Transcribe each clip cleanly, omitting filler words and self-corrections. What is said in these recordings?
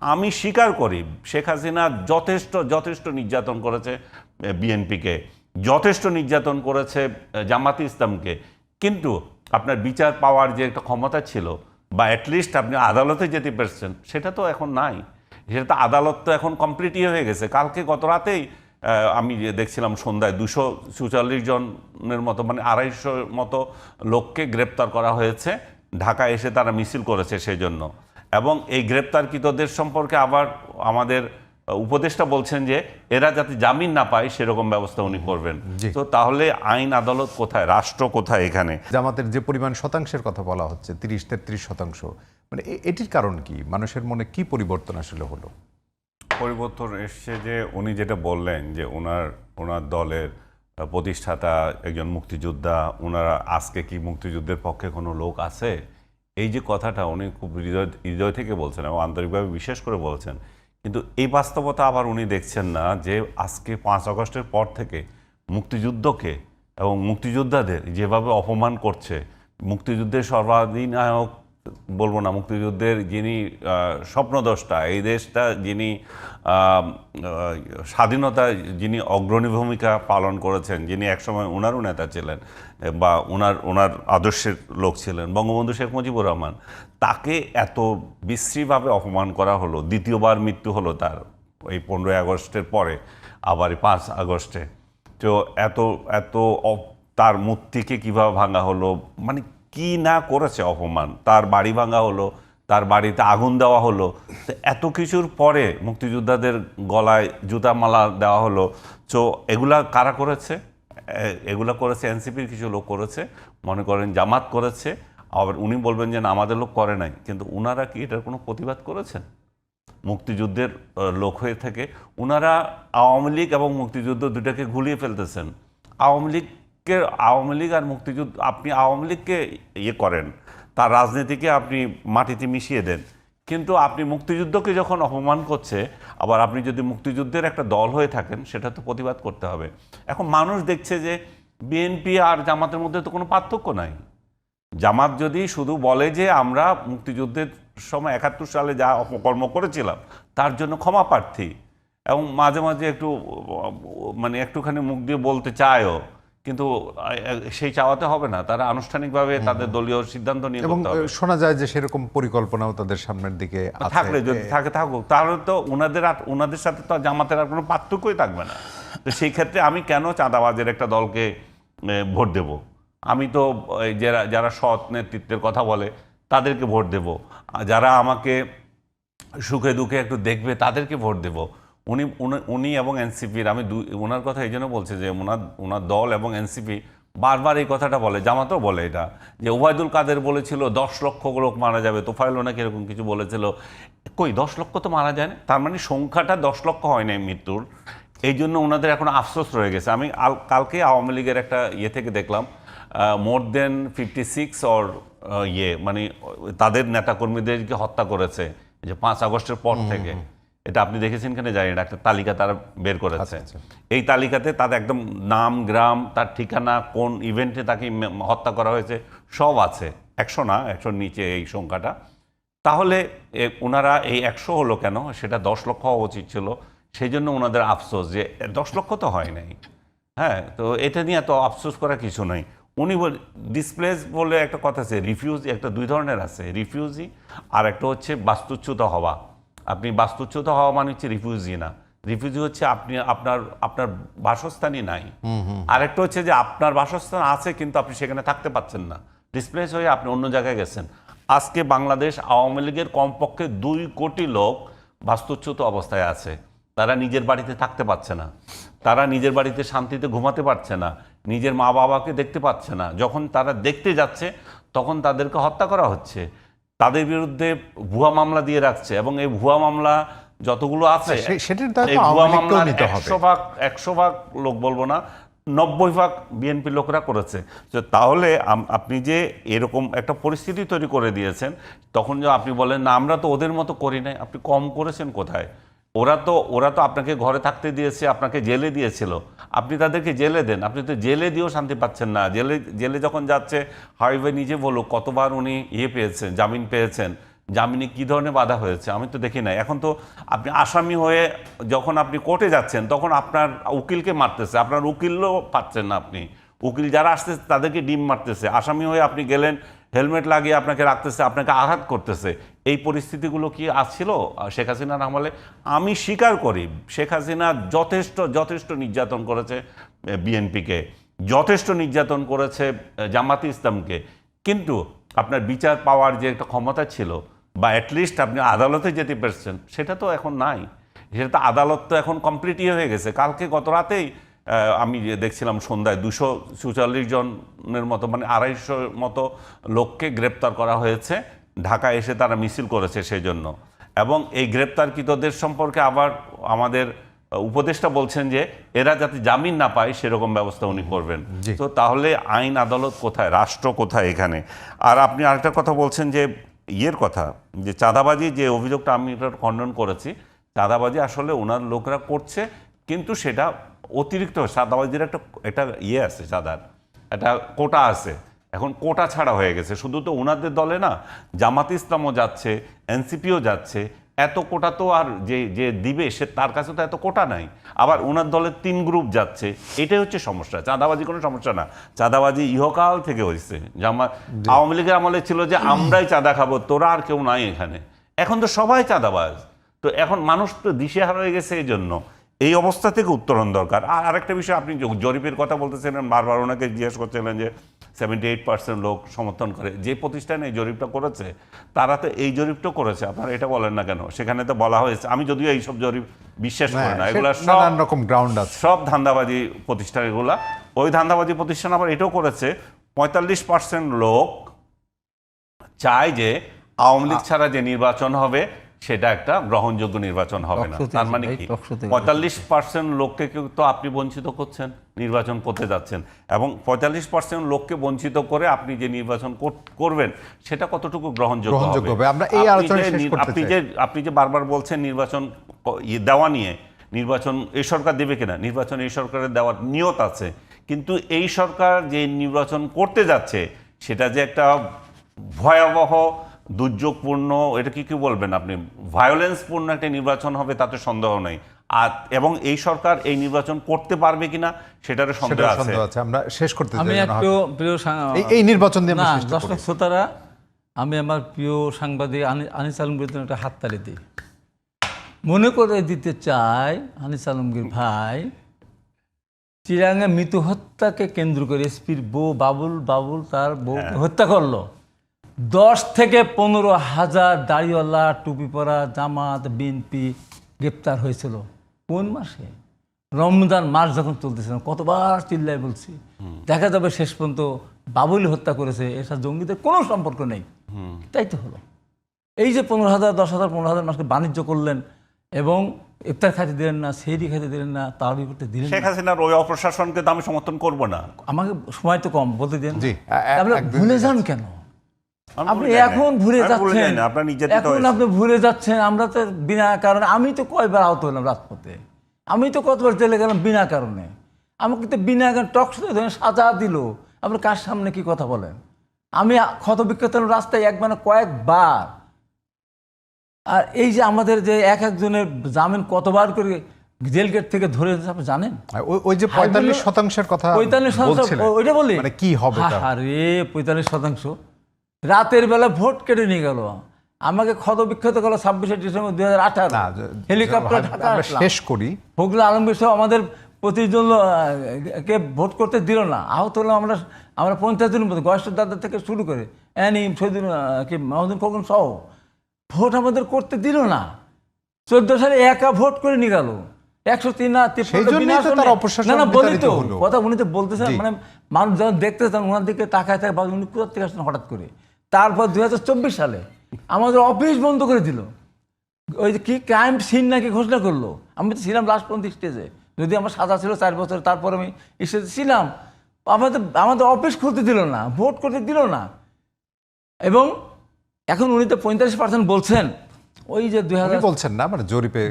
আমি স্বীকার করি শেখ হাসিনা যথেষ্ট যথেষ্ট নির্যাতন করেছে বিএনপিকে, যথেষ্ট নির্যাতন করেছে জামাতে ইসলামকে, কিন্তু আপনার বিচার পাওয়ার যে একটা ক্ষমতা ছিল বা অ্যাটলিস্ট আপনি আদালতে যেতে পারছেন, সেটা তো এখন নাই। সেটা তো আদালত তো এখন কমপ্লিটই হয়ে গেছে। কালকে গত রাতেই আমি যে দেখছিলাম সন্ধ্যায় 244 জনের মতো, মানে 250 মতো লোককে গ্রেপ্তার করা হয়েছে। ঢাকায় এসে তারা মিছিল করেছে সেই জন্য। এবং এই গ্রেপ্তারকৃতদের সম্পর্কে আবার আমাদের উপদেষ্টা বলছেন যে এরা যাতে জামিন না পায় সেরকম ব্যবস্থা উনি করবেন। তো তাহলে আইন আদালত কোথায়, রাষ্ট্র কোথায় এখানে? জামাতের যে পরিমাণ শতাংশের কথা বলা হচ্ছে 30-33%, মানে এটির কারণ কি? মানুষের মনে কি পরিবর্তন আসলে হলো? পরিবর্তন এসছে যে উনি যেটা বললেন যে ওনার দলের প্রতিষ্ঠাতা একজন মুক্তিযোদ্ধা, ওনারা আজকে কি মুক্তিযুদ্ধের পক্ষে কোনো লোক আছে? এই যে কথাটা উনি খুব হৃদয় থেকে বলছেন এবং আন্তরিকভাবে বিশ্বাস করে বলছেন। কিন্তু এই বাস্তবতা আবার উনি দেখছেন না যে আজকে 5 আগস্টের পর থেকে মুক্তিযুদ্ধকে এবং মুক্তিযোদ্ধাদের যেভাবে অপমান করছে, মুক্তিযুদ্ধের সর্বাধিনায়ক বলবো না, মুক্তিযুদ্ধের যিনি স্বপ্নদ্রষ্টা, এই দেশটা যিনি স্বাধীনতা যিনি অগ্রণী ভূমিকা পালন করেছেন, যিনি একসময় ওনারও নেতা ছিলেন বা ওনার আদর্শের লোক ছিলেন, বঙ্গবন্ধু শেখ মুজিবুর রহমান, তাকে এত বিশ্রীভাবে অপমান করা হলো। দ্বিতীয়বার মৃত্যু হলো তার এই 15ই আগস্টের পরে, আবার 5 আগস্টে। তো এত তার মূর্তিকে কীভাবে ভাঙা হলো, মানে কি না করেছে অপমান। তার বাড়ি ভাঙা হলো, তার বাড়িতে আগুন দেওয়া হলো। তো এত কিছুর পরে মুক্তিযোদ্ধাদের গলায় জুতা মালা দেওয়া হলো। তো এগুলা কারা করেছে? এগুলা করেছে এনসিপির কিছু লোক করেছে, মনে করেন জামাত করেছে। আবার উনি বলবেন যে না আমাদের লোক করে নাই, কিন্তু উনারা কি এটার কোনো প্রতিবাদ করেছেন? মুক্তিযুদ্ধের লোক হয়ে থেকে উনারা আওয়ামী লীগ এবং মুক্তিযুদ্ধ দুটাকে ঘুলিয়ে ফেলতেছেন। আওয়ামী লীগ আর মুক্তিযুদ্ধ, আপনি আওয়ামী লীগকে ইয়ে করেন, তার রাজনীতিকে আপনি মাটিতে মিশিয়ে দেন, কিন্তু আপনি মুক্তিযুদ্ধকে যখন অপমান করছে, আবার আপনি যদি মুক্তিযুদ্ধের একটা দল হয়ে থাকেন, সেটা তো প্রতিবাদ করতে হবে। এখন মানুষ দেখছে যে বিএনপি আর জামাতের মধ্যে তো কোনো পার্থক্য নাই। জামাত যদি শুধু বলে যে আমরা মুক্তিযুদ্ধের সময় 71 সালে যা অপকর্ম করেছিলাম তার জন্য ক্ষমা প্রার্থী, এবং মাঝে মাঝে একটু মানে একটুখানি মুখ দিয়ে বলতে চায়ও, কিন্তু সেই চাওয়াতে হবে না, তারা আনুষ্ঠানিকভাবে তাদের দলীয় সিদ্ধান্ত নিয়ে এবং করতে হবে। শোনা যায় যে সেরকম পরিকল্পনাও তাদের সামনের দিকে আছে। থাকলে যদি থাকুক, তাহলে তো ওনাদের সাথে তো জামাতের আর কোনো পার্থক্যই থাকবে না। তো সেই ক্ষেত্রে আমি কেন চাঁদাবাজের একটা দলকে ভোট দেব? আমি তো যারা সৎ নেতৃত্বের কথা বলে তাদেরকে ভোট দেব, যারা আমাকে সুখে দুঃখে একটু দেখবে তাদেরকে ভোট দেব। উনি এবং এনসিপির, আমি ওনার কথা এই জন্য বলছি যে ওনার দল এবং এনসিপি বারবার এই কথাটা বলে, জামাতও বলে এটা, যে ওবায়দুল কাদের বলেছিল 10 লক্ষ লোক মারা যাবে, তোফায়েল নাকি এরকম কিছু বলেছিল। কই 10 লক্ষ তো মারা যায় না, তার মানে সংখ্যাটা 10 লক্ষ হয় নাই মৃত্যুর। এই জন্য ওনাদের এখন আফসোস রয়ে গেছে। আমি কালকে আওয়ামী লীগের একটা ইয়ে থেকে দেখলাম মোর দেন 56 অর মানে তাদের নেতাকর্মীদেরকে হত্যা করেছে যে 5 আগস্টের পর থেকে। এটা আপনি দেখেছেন কিনা জানি না, একটা তালিকা তারা বের করেছে। এই তালিকাতে তাদের একদম নাম, গ্রাম, তার ঠিকানা, কোন ইভেন্টে তাকে হত্যা করা হয়েছে সব আছে। 100 না, 100 নিচে এই সংখ্যাটা। তাহলে ওনারা এই 100 হলো কেন? সেটা 10 লক্ষ হওয়া উচিত ছিল। সেই জন্য ওনাদের আফসোস যে 10 লক্ষ তো হয় নাই। হ্যাঁ, তো এটা নিয়ে তো আফসোস করার কিছু নাই। উনি ডিসপ্লেস বলে একটা কথা আছে, রিফিউজি, একটা 2 ধরনের আছে, রিফিউজি আর একটা হচ্ছে বাস্তুচ্যুত হওয়া। আপনি বাস্তুচ্যুত হওয়া মানে হচ্ছে রিফিউজি না। রিফিউজি হচ্ছে আপনি আপনার বাসস্থানই নাই। আরেকটা হচ্ছে যে আপনার বাসস্থান আছে কিন্তু আপনি সেখানে থাকতে পাচ্ছেন না, ডিসপ্লেস হয়ে আপনি অন্য জায়গায় গেছেন। আজকে বাংলাদেশ আওয়ামী লীগের কমপক্ষে 2 কোটি লোক বাস্তুচ্যুত অবস্থায় আছে। তারা নিজের বাড়িতে থাকতে পারছে না, তারা নিজের বাড়িতে শান্তিতে ঘুমাতে পারছে না, নিজের মা বাবাকে দেখতে পাচ্ছে না। যখন তারা দেখতে যাচ্ছে তখন তাদেরকে হত্যা করা হচ্ছে, তাদের বিরুদ্ধে ভুয়া মামলা দিয়ে রাখছে, এবং এই ভুয়া মামলা যতগুলো আছে এই ভুয়া মামলা 100 ভাগ লোক বলবো না, 90 ভাগ বিএনপি লোকরা করেছে। তাহলে আপনি যে এরকম একটা পরিস্থিতি তৈরি করে দিয়েছেন, তখন যে আপনি বলেন না আমরা তো ওদের মতো করি নাই, আপনি কম করেছেন কোথায়? ওরা তো আপনাকে ঘরে থাকতে দিয়েছে, আপনাকে জেলে দিয়েছিল, আপনি তাদেরকে জেলে দেন। আপনি তো জেলে দিয়েও শান্তি পাচ্ছেন না। জেলে যখন যাচ্ছে, হাবিবে নিজে বলুক কতবার উনি পেয়েছেন, জামিন পেয়েছেন, জামিনে কি ধরনের বাধা হয়েছে আমি তো দেখি না। এখন তো আপনি আসামি হয়ে যখন আপনি কোর্টে যাচ্ছেন তখন আপনার উকিলকে মারতেছে, আপনার উকিলও পাচ্ছেন না, আপনি উকিল যারা আসতেছে তাদেরকে ডিম মারতেছে। আসামি হয়ে আপনি গেলেন, হেলমেট লাগিয়ে আপনাকে রাখতেছে, আপনাকে আঘাত করতেছে। এই পরিস্থিতিগুলো কি আসছিল শেখ হাসিনার আমলে? আমি স্বীকার করি শেখ হাসিনা যথেষ্ট নির্যাতন করেছে বিএনপিকে, যথেষ্ট নির্যাতন করেছে জামাতে ইসলামকে, কিন্তু আপনার বিচার পাওয়ার যে একটা ক্ষমতা ছিল বা অ্যাটলিস্ট আপনি আদালতে যেতে পারছেন সেটা তো এখন নাই। সেটা তো আদালত তো এখন কমপ্লিটই হয়ে গেছে। কালকে গত রাতেই আমি যে দেখছিলাম সন্ধ্যায় 244 জনের মতো, মানে 250 মতো লোককে গ্রেপ্তার করা হয়েছে। ঢাকা এসে তারা মিছিল করেছে সেই জন্য। এবং এই গ্রেপ্তারকৃতদের সম্পর্কে আবার আমাদের উপদেষ্টা বলছেন যে এরা যাতে জামিন না পায় সেরকম ব্যবস্থা উনি করবেন। তো তাহলে আইন আদালত কোথায়, রাষ্ট্র কোথায় এখানে? আর আপনি আরেকটা কথা বলছেন যে ইয়ের কথা, যে চাঁদাবাজি যে অভিযোগটা আমি এটা খণ্ডন করেছি। চাঁদাবাজি আসলে ওনার লোকরা করছে, কিন্তু সেটা অতিরিক্ত। চাঁদাবাজির একটা ইয়ে আছে, চাঁদার একটা কোটা আছে। এখন কোটা ছাড়া হয়ে গেছে। শুধু তো ওনাদের দলে না, জামাতে ইসলামও যাচ্ছে, এনসিপিও যাচ্ছে। এত কোটা তো আর যে দিবে সে তার কাছে তো এত কোটা নাই। আবার ওনার দলের 3 গ্রুপ যাচ্ছে, এটাই হচ্ছে সমস্যা। চাঁদাবাজি কোনো সমস্যা না, চাঁদাবাজি ইহকাল থেকে হয়েছে। আওয়ামী লীগের আমলে ছিল যে আমরাই চাঁদা খাবো, তোরা আর কেউ নাই এখানে। এখন তো সবাই চাঁদাবাজ। তো এখন মানুষ তো দিশেহারা হয়ে গেছে। এই জন্য এই অবস্থা থেকে উত্তরণ দরকার। আর আরেকটা বিষয়, আপনি জরিপের কথা বলতেছিলেন, বারবার ওনাকে জিজ্ঞেস করছিলেন যে 78% লোক সমর্থন করে। যে প্রতিষ্ঠানে এই জরিপটা করেছে তারা তো এই জরিপটা করেছে, আপনারা এটা বলেন না কেন? সেখানে তো বলা হয়েছে, আমি যদিও এইসব জরিপ বিশ্বাস করি না, এগুলো নানান রকম গ্রাউন্ড আছে, সব ধান্দাবাজি প্রতিষ্ঠান এগুলা। ওই ধান্দাবাজি প্রতিষ্ঠান আবার এটাও করেছে 45% লোক চায় যে আওয়ামী লীগ ছাড়া যে নির্বাচন হবে সেটা একটা গ্রহণযোগ্য নির্বাচন হবে না। তার মানে কি 45% লোককে তো আপনি বঞ্চিত করছেন, নির্বাচন করতে যাচ্ছেন, এবং 45% লোককে বঞ্চিত করে আপনি যে নির্বাচন করবেন সেটা কতটুকু গ্রহণযোগ্য হবে? আমরা এই আলোচনা শেষ করতে চাই। আপনি যে বারবার বলছেন নির্বাচন দেওয়া নিয়ে, নির্বাচন এই সরকার দেবে কিনা, নির্বাচন এই সরকারের দেওয়ার নিয়ত আছে, কিন্তু এই সরকার যে নির্বাচন করতে যাচ্ছে সেটা যে একটা ভয়াবহ দুর্যোগপূর্ণ, এটা কি বলবেন আপনি, ভায়োলেন্সপূর্ণ একটা নির্বাচন হবে তাতে সন্দেহ নেই। আর এবং এই সরকার এই নির্বাচন করতে পারবে কিনা সেটারও সন্দেহ আছে। আমরা শেষ করতে চাই। আমি একটু প্রিয় এই নির্বাচন নিয়ে দর্শক শ্রোতারা, আমি আমার প্রিয় সাংবাদিক আনিস আলমগীর একটা হাততালি দিই। মনে করে দিতে চাই, আনিস আলমগীর ভাই চিরাঙ্গে মৃত্যু হত্যাকে কেন্দ্র করে এসপির বউ বাবুল তার বউকে হত্যা করলো। 10 থেকে 15,000 দাড়িওয়ালা টুপি পরা জামাত বিএনপি গ্রেপ্তার হয়েছিল। কোন মাসে? রমজান মাস যখন চলতেছিল। কতবার চিল্লাই বলছি, দেখা যাবে শেষ পর্যন্ত বাবুল হত্যা করেছে, এর সাথে জঙ্গিদের কোনো সম্পর্ক নেই। তাই তো হলো। এই যে 15,000, 10,000, 15,000 মানুষকে বাণিজ্য করলেন এবং ইফতার খাইতে দিলেন না, সেহরি খাইতে দিলেন না, তারাবি করতে দিলেন না। শেখ হাসিনার ওই অপ্রশাসনকে তো আমি সমর্থন করব না। আমাকে সময় তো কম, বলতে দিন। ভুলে যান কেন? আপনি এখন ভুলে যাচ্ছেন, এখন আপনি ভুলে যাচ্ছেন। আমরা তো বিনা কারণে, আমি তো কয়বার আহত হলাম রাজপথে, আমি তো কতবার জেলে গেলাম বিনা কারণে। আমাকে তো বিনা কারণে টক সাজা দিল। আপনি কার সামনে কি কথা বলেন? আমি ক্ষত বিক্ষত রাস্তায় একবার কয়েকবার। আর এই যে আমাদের যে একজনের জামিন কতবার করে জেল গেট থেকে ধরে, আপনি জানেন? ওই যে 45% কথা 45%, ওইটা বলি মানে কি হবে? আরে 45% রাতের বেলা ভোট কেটে নিয়ে গেল। আমাকে ক্ষত বিক্ষত গেল 26শে ডিসেম্বর 2018 হেলিকপ্টার ঢাকা শেষ করি। ফখরুল আলমগীর সহ আমাদের প্রতিজন কে ভোট করতে দিল না। আহত হলাম আমরা 50 জনের মতো, গয়েশ্বর দাদা থেকে শুরু করে এনিম শহীদুল কি মাহমুদুল খোকন সহ ভোট আমাদের করতে দিল না। 14 সালে একা ভোট করে নিয়ে গেল 103 না 53 না বলি তো কথা। উনি তো বলতেছেন, মানে মানুষ যখন দেখতেছেন ওনার দিকে তাকায় থাকে, উনি কোথা থেকে আসছেন হঠাৎ করে। তারপর 2024 সালে আমাদের অফিস বন্ধ করে দিল। ওই যে কি ক্রাইম সিন নাকি ঘোষণা করলো। আমি তো ছিলাম লাস্ট পর্যন্ত স্টেজে, যদি আমার সাজা ছিল 4 বছর, তারপর আমি স্টেজে ছিলাম। আমাদের অফিস খুলতে দিল না, ভোট করতে দিল না। এবং এখন উনি তো 45% বলছেন। ওই যে 2000 বলছেন না, মানে জরিপে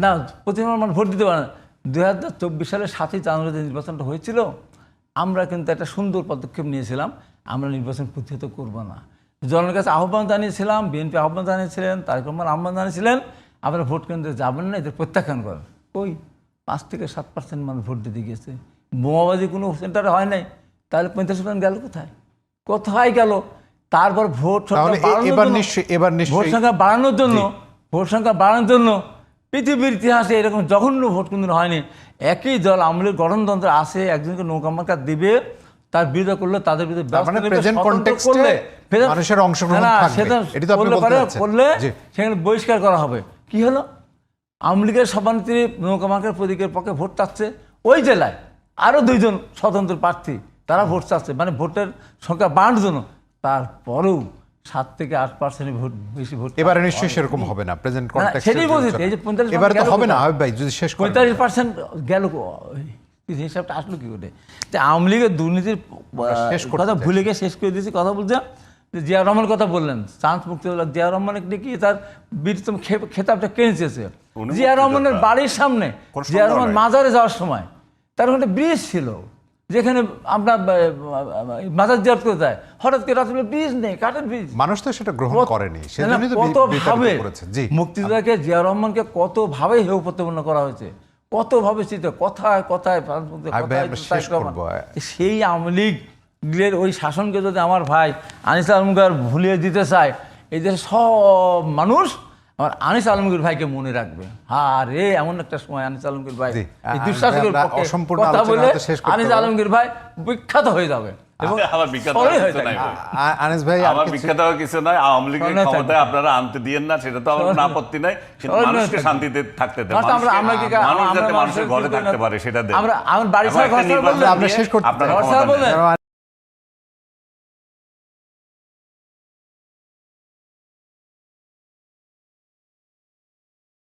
না, প্রতিবার মানুষ ভোট দিতে পারে না। 2024 সালে 7ই জানুয়ারিতে নির্বাচনটা হয়েছিল। আমরা কিন্তু একটা সুন্দর পদক্ষেপ নিয়েছিলাম, আমরা নির্বাচন প্রতিহত করব না। জনগণের কাছে আহ্বান জানিয়েছিলাম, বিএনপি আহ্বান জানিয়েছিলেন, তারেক রহমান আহ্বান জানিয়েছিলেন, আপনারা ভোট কেন্দ্রে যাবেন না, এদের প্রত্যাখ্যান করেন। ওই 5 থেকে 7% মানুষ ভোট দিতে গিয়েছে। বোমাবাজি কোনো সেন্টারে হয় নাই, তাহলে 50% গেল কোথায়? কোথায় গেল? তারপর ভোট তাহলে এবার নিশ্চয়ই ভোট সংখ্যা বাড়ানোর জন্য পৃথিবীর ইতিহাসে এরকম জঘন্য ভোট কোনদিন হয়নি। একই দল আমলের গঠনতন্ত্র আসে, একজনকে নৌকা মার্কা দিবে, তার বিরোধিতা করলে তাদের বিরুদ্ধে ব্যবস্থা নেবে, প্রেজেন্ট স্বতন্ত্র কনটেক্সটে করলে মানুষের অংশগ্রহণ না, থাকবে। সেটা এটি তো আপনি করলে বলতে পারে, চাচ্ছেন। করলে জি। সেখানে বহিষ্কার করা হবে। কি হলো? আওয়ামী লীগের সভানেত্রী নৌকা মার্কার প্রতীকের পক্ষে ভোট চাচ্ছে, ওই জেলায় আরও 2 জন স্বতন্ত্র প্রার্থী তারা ভোট চাচ্ছে, মানে ভোটের সংখ্যা বাড়ানোর জন্য। তারপরেও 7 থেকে 8% ভোট বেশি ভোট। এবারে নিশ্চয়ই সেরকম হবে না, প্রেজেন্ট কনটেক্সট সেটাই বলছি, এই যে 45% এবারে তো গেল হবে না। কোথায়? হাবিব ভাই যদি শেষ করেন। 45% গেল হিসাবটা আসলো কি করে? যে আওয়ামী লীগের দুর্নীতির শেষ করতে কথা চাই। ভুলে গিয়ে শেষ করে দিয়েছি। কথা বলছে যে জিয়া রহমানের কথা বললেন, চান্স মুক্তিযোদ্ধা জিয়া রহমানের কি তার বীরতম খেতাবটা কেড়ে চেয়েছে। উনি জিয়া রহমানের মুক্তিযোদ্ধা। বাড়ির সামনে কোনো জিয়া সন্দেহ রহমান নাই। মাজারে যাওয়ার সময় তার ওখানে ব্রিজ ছিল, যেখানে আমরা মাজার জিয়ারত করে যায়, হঠাৎ করে রাত্রে ব্রিজ নেই, কাঠের ব্রিজ। মানুষ তো সেটা গ্রহণ করেনি, সেজন্যই তো কতভাবে বিতাড়িত করেছে। জি, মুক্তিযোদ্ধাকে জিয়া রহমানকে কতভাবে হেয় প্রতিপন্ন করা হয়েছে, কতভাবে চিন্তা, কথায় কথায় আমরা শেষ করবো। সেই আওয়ামী লীগের ওই শাসনকে যদি আমার ভাই আনিস আলমগীর ভুলিয়ে দিতে চায়, এই দেশের সব মানুষ আমার আনিস আলমগীর ভাইকে মনে রাখবে। রে এমন একটা সময় আনিস আলমগীর ভাই জি, এই দুঃশাসকের আমরা পক্ষে অসম্পূর্ণ কথা আলোচনা বলে হয়তো শেষ করতে আনিস পারবো। আলমগীর ভাই বিখ্যাত হয়ে যাবে এবং আমার বিখ্যাত স্মরণীয় হওয়ার হয়ে কিছু নাই থাকবে। ভাই। আনিস ভাই আর আমার কিছু- বিখ্যাত হওয়ার কিছু নাই। আওয়ামী লীগের স্মরণীয় ক্ষমতায় থাকবে। আপনারা আনতে দিয়েন না, সেটা তো আমার কোনো আপত্তি নাই, কিন্তু স্মরণীয় মানুষকে থাকবে। শান্তিতে থাকতে দেন, আমরা মানুষকে- আমরা কি মানুষ আমরা যাতে মানুষের ঘরে মানুষের থাকতে পারে সেটা দেন। আমরা আমার বাড়ি এবং ছাড়া একটা ঘর ছাড়া নির্বাচন বললেন? আমরা শেষ করতে আপনারা ঘর ক্ষমতা ছাড়া নেন। বললেন?